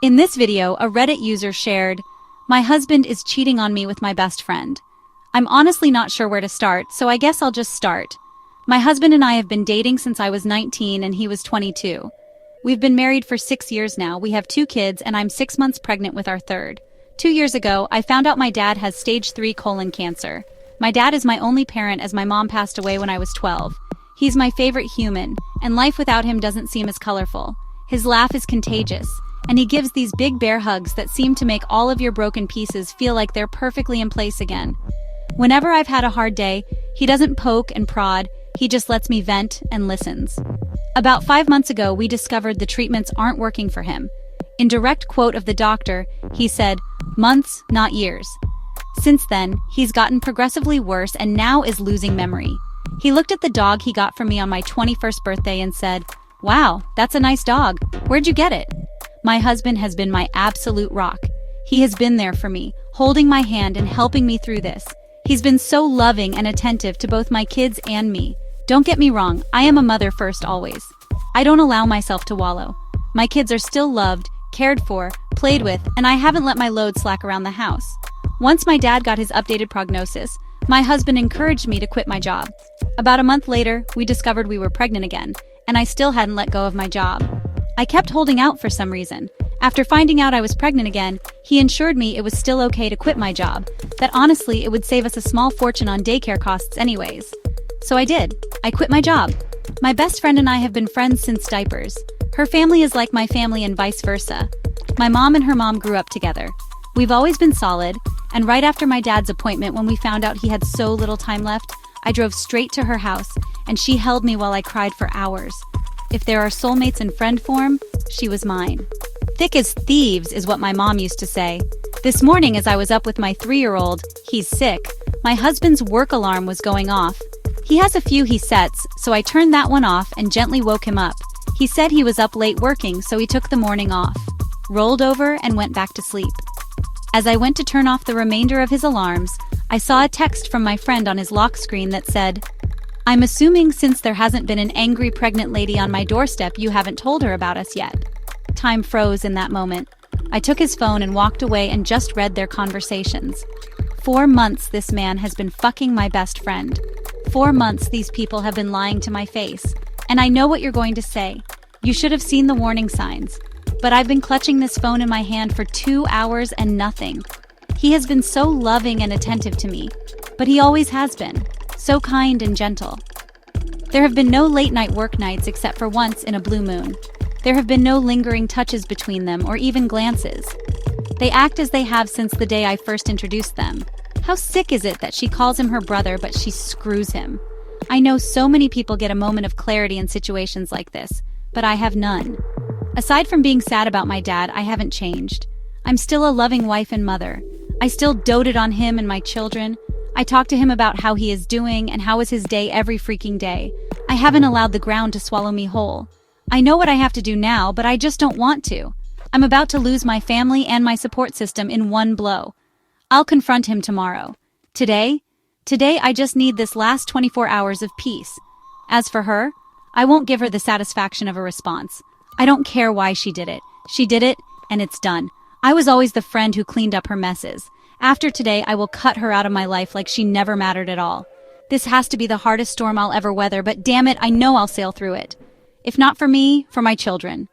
In this video, a Reddit user shared, "My husband is cheating on me with my best friend. I'm honestly not sure where to start, so I guess I'll just start. My husband and I have been dating since I was 19 and he was 22. We've been married for 6 years now, we have 2 kids, and I'm 6 months pregnant with our third. 2 years ago, I found out my dad has stage 3 colon cancer. My dad is my only parent as my mom passed away when I was 12. He's my favorite human, and life without him doesn't seem as colorful. His laugh is contagious, and he gives these big bear hugs that seem to make all of your broken pieces feel like they're perfectly in place again. Whenever I've had a hard day, he doesn't poke and prod, he just lets me vent and listens. About 5 months ago, we discovered the treatments aren't working for him. In direct quote of the doctor, he said, "Months, not years." Since then, he's gotten progressively worse and now is losing memory. He looked at the dog he got for me on my 21st birthday and said, "Wow, that's a nice dog. Where'd you get it?" My husband has been my absolute rock. He has been there for me, holding my hand and helping me through this. He's been so loving and attentive to both my kids and me. Don't get me wrong, I am a mother first always. I don't allow myself to wallow. My kids are still loved, cared for, played with, and I haven't let my load slack around the house. Once my dad got his updated prognosis, my husband encouraged me to quit my job. About a month later, we discovered we were pregnant again, and I still hadn't let go of my job. I kept holding out for some reason. After finding out I was pregnant again, he assured me it was still okay to quit my job, that honestly it would save us a small fortune on daycare costs anyways. So I did. I quit my job. My best friend and I have been friends since diapers. Her family is like my family and vice versa. My mom and her mom grew up together. We've always been solid, and right after my dad's appointment when we found out he had so little time left, I drove straight to her house, and she held me while I cried for hours. If there are soulmates in friend form, she was mine. Thick as thieves is what my mom used to say. This morning as I was up with my 3-year-old, he's sick, my husband's work alarm was going off. He has a few he sets, so I turned that one off and gently woke him up. He said he was up late working, so he took the morning off. Rolled over and went back to sleep. As I went to turn off the remainder of his alarms, I saw a text from my friend on his lock screen that said, "I'm assuming since there hasn't been an angry pregnant lady on my doorstep, you haven't told her about us yet." Time froze in that moment. I took his phone and walked away and just read their conversations. 4 months this man has been fucking my best friend. 4 months these people have been lying to my face. And I know what you're going to say. You should have seen the warning signs. But I've been clutching this phone in my hand for 2 hours and nothing. He has been so loving and attentive to me. But he always has been. So kind and gentle. There have been no late night work nights except for once in a blue moon. There have been no lingering touches between them or even glances. They act as they have since the day I first introduced them. How sick is it that she calls him her brother but she screws him? I know so many people get a moment of clarity in situations like this, but I have none. Aside from being sad about my dad, I haven't changed. I'm still a loving wife and mother. I still doted on him and my children. I talk to him about how he is doing and how is his day every freaking day. I haven't allowed the ground to swallow me whole. I know what I have to do now, but I just don't want to. I'm about to lose my family and my support system in one blow. I'll confront him tomorrow. Today I just need this last 24 hours of peace. As for her, I won't give her the satisfaction of a response. I don't care why she did it. She did it, and it's done. I was always the friend who cleaned up her messes. After today, I will cut her out of my life like she never mattered at all. This has to be the hardest storm I'll ever weather, but damn it, I know I'll sail through it. If not for me, for my children.